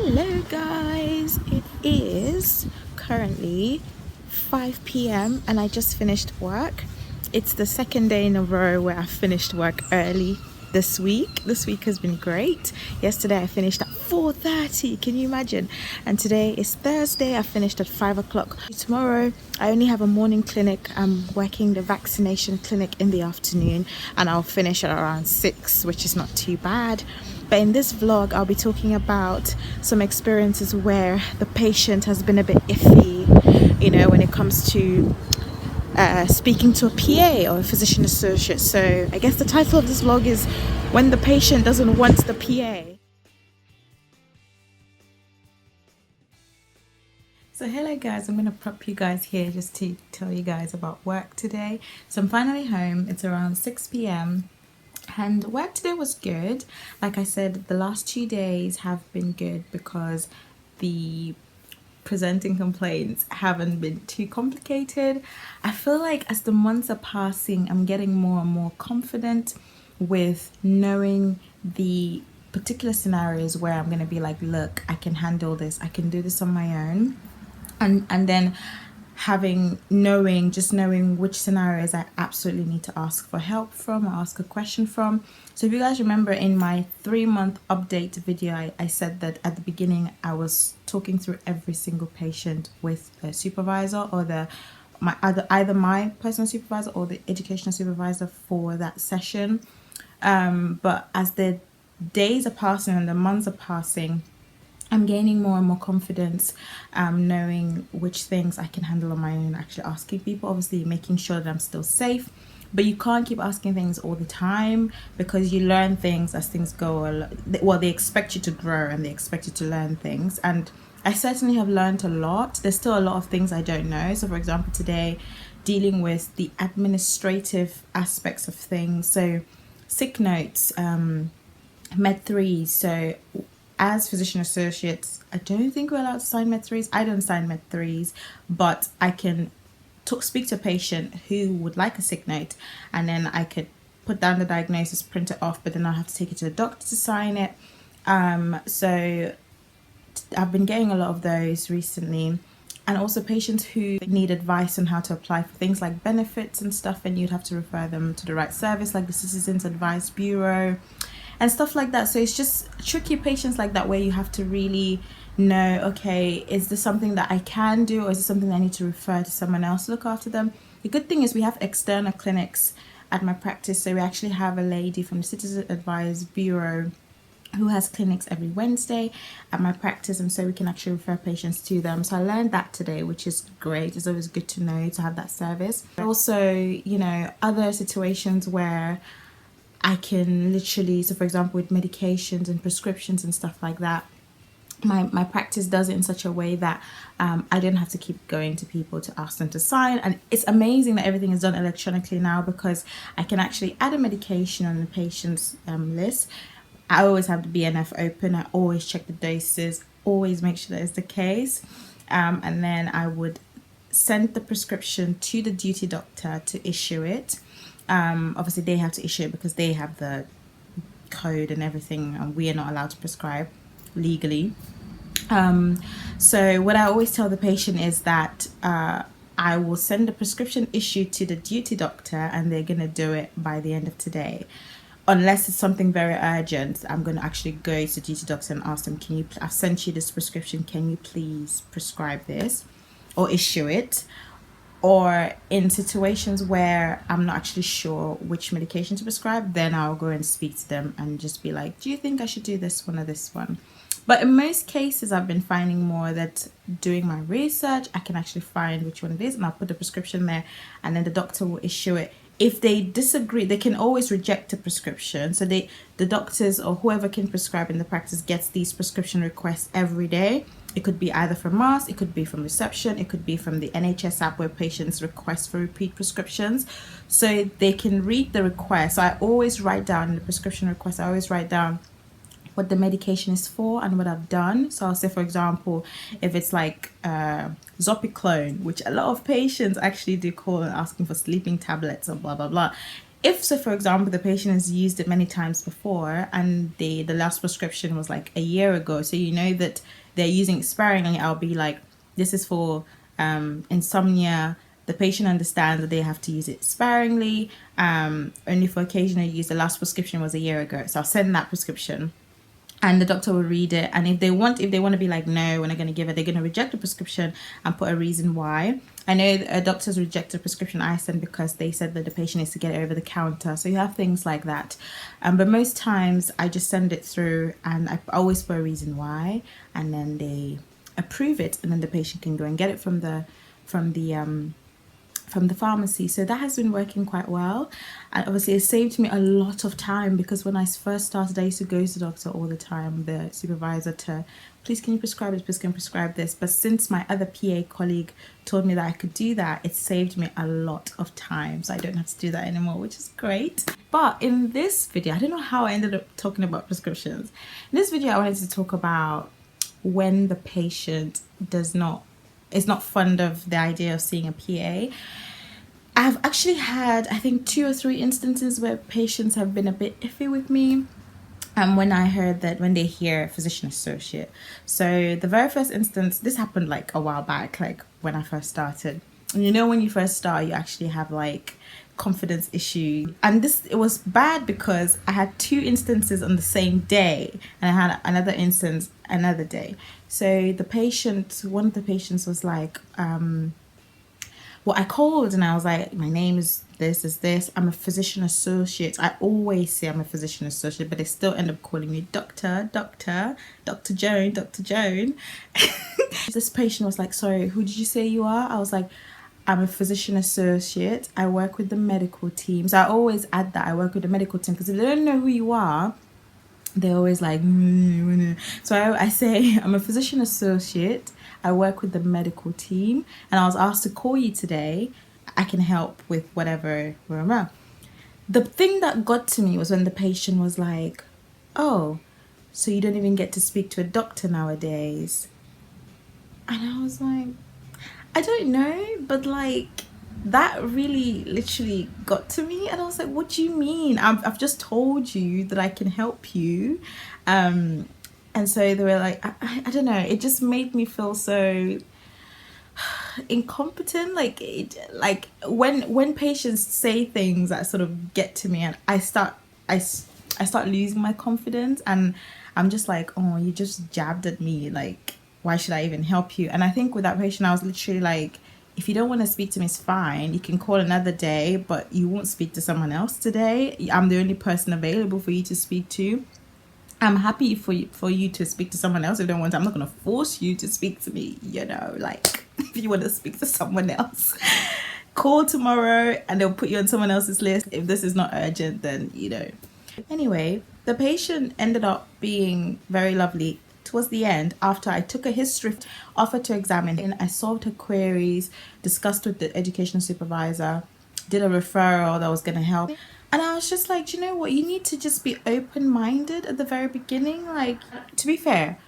Hello guys, it is currently 5 p.m. and I just finished work. It's the second day in a row where I finished work early this week. This week has been great. Yesterday I finished at 4:30, can you imagine? And today is Thursday, I finished at 5 o'clock. Tomorrow I only have a morning clinic. I'm working the vaccination clinic in the afternoon and I'll finish at around 6, which is not too bad. But in this vlog I'll be talking about some experiences where the patient has been a bit iffy, when it comes to speaking to a PA or a physician associate. So I guess the title of this vlog is When the Patient Doesn't Want the PA. So hello guys, I'm going to prop you guys here just to tell you guys about work today. So I'm finally home. It's around 6 p.m. and work today was good. Like I said, the last 2 days have been good because the presenting complaints haven't been too complicated. I feel like as the months are passing, I'm getting more and more confident with knowing the particular scenarios where I'm going to be like, look, I can handle this, I can do this on my own. And then knowing which scenarios I absolutely need to ask for help from or ask a question from. So if you guys remember in my 3-month update video, I said that at the beginning I was talking through every single patient with a supervisor or either my personal supervisor or the educational supervisor for that session. But as the days are passing and the months are passing, I'm gaining more and more confidence, knowing which things I can handle on my own, actually asking people, obviously making sure that I'm still safe. But you can't keep asking things all the time because you learn things as things go. Well, they expect you to grow and they expect you to learn things. And I certainly have learned a lot. There's still a lot of things I don't know. So for example, today, dealing with the administrative aspects of things. So sick notes, med 3s. So as physician associates, I don't think we're allowed to sign med 3s. I don't sign med 3s, but I can speak to a patient who would like a sick note, and then I could put down the diagnosis, print it off, but then I'll have to take it to the doctor to sign it. So I've been getting a lot of those recently. And also patients who need advice on how to apply for things like benefits and stuff, and you'd have to refer them to the right service, like the Citizens Advice Bureau and stuff like that. So it's just tricky patients like that where you have to really know, okay, is this something that I can do, or is it something that I need to refer to someone else to look after them? The good thing is we have external clinics at my practice. So we actually have a lady from the Citizens Advice Bureau who has clinics every Wednesday at my practice, and so we can actually refer patients to them. So I learned that today, which is great. It's always good to know to have that service. Also, other situations where I can literally, so for example with medications and prescriptions and stuff like that, my practice does it in such a way that I don't have to keep going to people to ask them to sign. And it's amazing that everything is done electronically now, because I can actually add a medication on the patient's list. I always have the BNF open. I always check the doses, always make sure that is the case. And then I would send the prescription to the duty doctor to issue it. Obviously they have to issue it because they have the code and everything, and we are not allowed to prescribe legally. So what I always tell the patient is that I will send the prescription issued to the duty doctor, and they're gonna do it by the end of today. Unless it's something very urgent, I'm going to actually go to the duty doctor and ask them, I've sent you this prescription, can you please prescribe this or issue it? Or in situations where I'm not actually sure which medication to prescribe, then I'll go and speak to them and just be like, do you think I should do this one or this one? But in most cases, I've been finding more that doing my research, I can actually find which one it is, and I'll put the prescription there, and then the doctor will issue it. If they disagree, they can always reject a prescription. So the doctors or whoever can prescribe in the practice gets these prescription requests every day. It could be either from us, it could be from reception, it could be from the NHS app where patients request for repeat prescriptions. So they can read the request. So I always write down in the prescription request, I always write down what the medication is for and what I've done. So I'll say, for example, if it's like Zopiclone, which a lot of patients actually do call and asking for sleeping tablets or blah blah blah, if, so for example, the patient has used it many times before and the last prescription was like a year ago, so you know that they're using it sparingly, I'll be like, this is for insomnia. The patient understands that they have to use it sparingly, only for occasional use. The last prescription was a year ago, so I'll send that prescription and the doctor will read it, and if they want to be like, no, we're not going to give it, they're going to reject the prescription and put a reason why. I know a doctor's rejected a prescription I sent because they said that the patient needs to get it over the counter, so you have things like that. But most times I just send it through and I always put a reason why, and then they approve it, and then the patient can go and get it from the pharmacy. So that has been working quite well, and obviously it saved me a lot of time, because when I first started I used to go to the doctor all the time, the supervisor, to please can you prescribe this, please can you prescribe this. But since my other PA colleague told me that I could do that, it saved me a lot of time, so I don't have to do that anymore, which is great. But in this video, I don't know how I ended up talking about prescriptions. In this video I wanted to talk about when the patient is not fond of the idea of seeing a PA. I've actually had, I think, 2 or 3 instances where patients have been a bit iffy with me. When I heard that, when they hear physician associate. So the very first instance, this happened like a while back, like when I first started. And you know, when you first start, you actually have like confidence issue. And it was bad because I had 2 instances on the same day, and I had another instance another day. So one of the patients was like, well, I called and I was like, my name is this, I'm a physician associate. I always say I'm a physician associate, but they still end up calling me Dr. Joan. This patient was like, sorry, who did you say you are? I was like, I'm a physician associate. I work with the medical team. So I always add that I work with the medical team, because if they don't know who you are, they're always like, so I say I'm a physician associate. I work with the medical team, and I was asked to call you today. I can help with whatever. The thing that got to me was when the patient was like, oh, so you don't even get to speak to a doctor nowadays. And I was like, I don't know, but like, that really literally got to me, and I was like, what do you mean? I've just told you that I can help you. And so they were like, I don't know, it just made me feel so incompetent. Like when patients say things that sort of get to me, and I start losing my confidence, and I'm just like, oh, you just jabbed at me, like, why should I even help you? And I think with that patient, I was literally like, if you don't want to speak to me, it's fine. You can call another day, but you won't speak to someone else today. I'm the only person available for you to speak to. I'm happy for you to speak to someone else if you don't want to. I'm not going to force you to speak to me, you know, like, if you want to speak to someone else, call tomorrow and they'll put you on someone else's list. If this is not urgent, then, you know. Anyway, the patient ended up being very lovely towards the end. After I took a history, offered to examine, and I solved her queries, discussed with the education supervisor, did a referral that was going to help. And I was just like, you know what, you need to just be open-minded at the very beginning. Like, to be fair,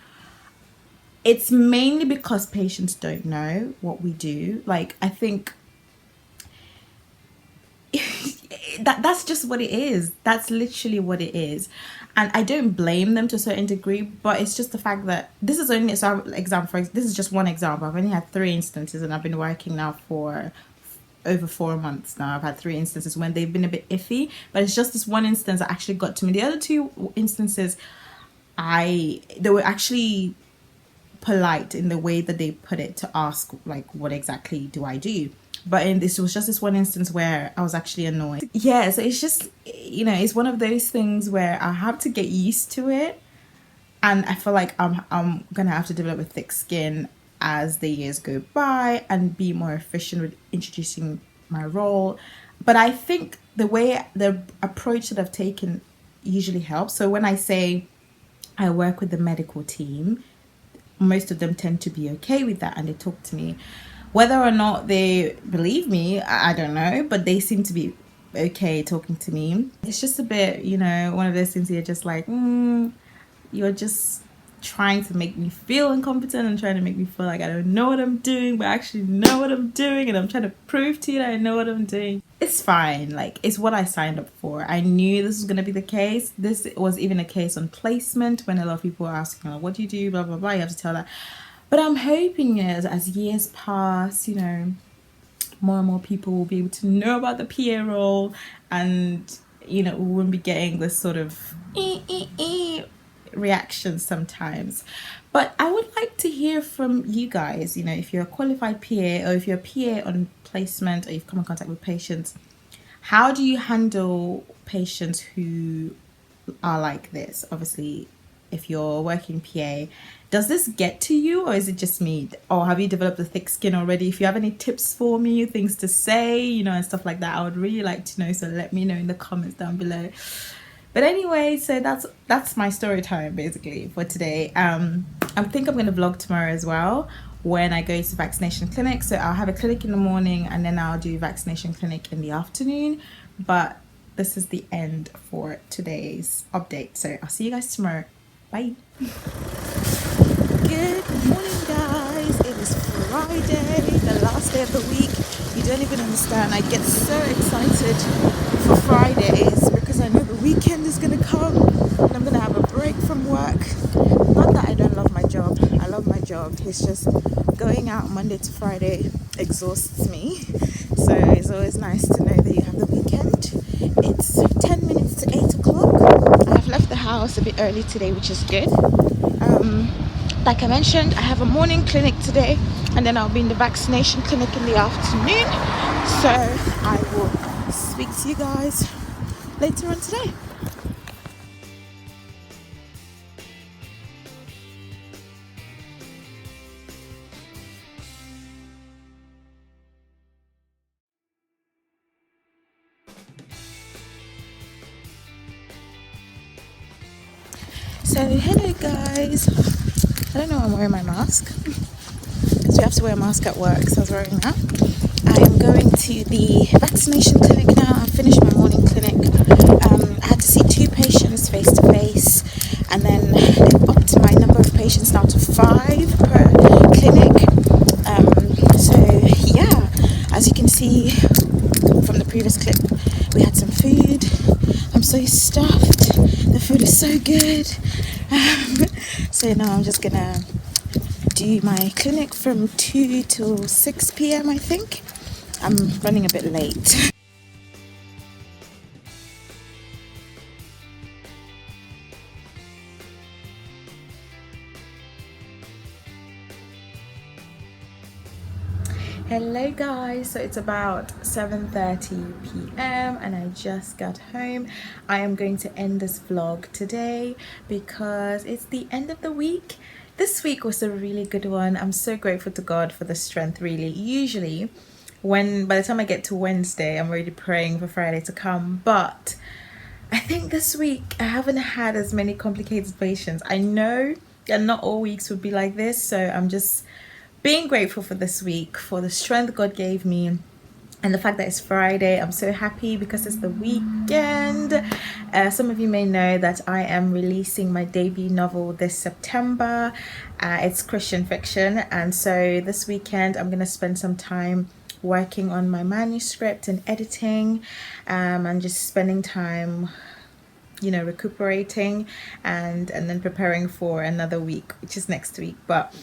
it's mainly because patients don't know what we do. Like, I think that's just what it is. That's literally what it is. And I don't blame them to a certain degree, but it's just the fact that this is only, so this is just one example. I've only had 3 instances, and I've been working now for over 4 months now. I've had 3 instances when they've been a bit iffy, but it's just this one instance that actually got to me. The other 2 instances, they were actually polite in the way that they put it, to ask like, what exactly do I do? But this was just this one instance where I was actually annoyed. Yeah, so it's just, you know, it's one of those things where I have to get used to it, and I feel like I'm gonna have to develop a thick skin as the years go by and be more efficient with introducing my role. But I think the approach that I've taken usually helps. So when I say I work with the medical team, most of them tend to be okay with that, and they talk to me. Whether or not they believe me, I don't know, but they seem to be okay talking to me. It's just a bit, you know, one of those things you're just like, you're just trying to make me feel incompetent and trying to make me feel like I don't know what I'm doing, but I actually know what I'm doing, and I'm trying to prove to you that I know what I'm doing. it's fine. Like, it's what I signed up for. I knew this was going to be the case. This was even a case on placement when a lot of people were asking, like, what do you do, blah blah blah. You have to tell that. But I'm hoping, as years pass, more and more people will be able to know about the PA role, and we won't be getting this sort of reaction sometimes. But I would like to hear from you guys, if you're a qualified PA, or if you're a PA on placement, or you've come in contact with patients. How do you handle patients who are like this? Obviously, if you're working PA, does this get to you, or is it just me? Or have you developed a thick skin already? If you have any tips for me, things to say, and stuff like that, I would really like to know. So let me know in the comments down below. But anyway, so that's my story time basically for today. I think I'm going to vlog tomorrow as well when I go to vaccination clinic. So I'll have a clinic in the morning, and then I'll do vaccination clinic in the afternoon. But this is the end for today's update. So I'll see you guys tomorrow. Bye. Good morning, guys. It is Friday, the last day of the week. You don't even understand. I get so excited for Fridays because I know the weekend is going to come and I'm going to have a break from work. Not that I don't love my job. I love my job. It's just going out Monday to Friday exhausts me. So it's always nice to know that you have the weekend. It's 10 minutes to 8 o'clock. I've left the house a bit early today, which is good. Like I mentioned, I have a morning clinic today, and then I'll be in the vaccination clinic in the afternoon. So I will speak to you guys later on today. So hello guys, I don't know why I'm wearing my mask because we have to wear a mask at work, so I was wearing that. I am going to the vaccination clinic now. I finished my morning clinic. I had to see 2 patients face to face, and then they've upped my number of patients now to 5 per clinic. So yeah, as you can see from the previous clip, we had some food. I'm so stuffed. The food is so good. So now I'm just gonna do my clinic from 2 till 6 p.m. I think. I'm running a bit late. Hello guys, so it's about 7:30 p.m. and I just got home. I am going to end this vlog today because it's the end of the week. This week was a really good one. I'm so grateful to God for the strength, really. Usually by the time I get to Wednesday, I'm already praying for Friday to come, but I think this week I haven't had as many complicated patients. I know that not all weeks would be like this, so I'm just being grateful for this week, for the strength God gave me, and the fact that it's Friday. I'm so happy because it's the weekend. Some of you may know that I am releasing my debut novel this September. It's Christian fiction, and so this weekend I'm gonna spend some time working on my manuscript and editing, and just spending time recuperating and then preparing for another week, which is next week. But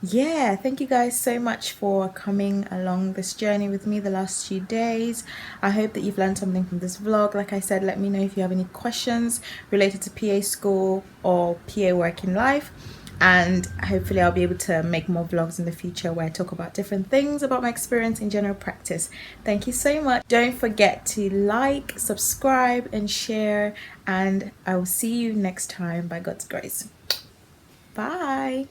yeah, thank you guys so much for coming along this journey with me the last few days. I hope that you've learned something from this vlog. Like I said, let me know if you have any questions related to PA school or PA work in life, and hopefully I'll be able to make more vlogs in the future where I talk about different things about my experience in general practice. Thank you so much. Don't forget to like, subscribe and share, and I will see you next time by God's grace. Bye.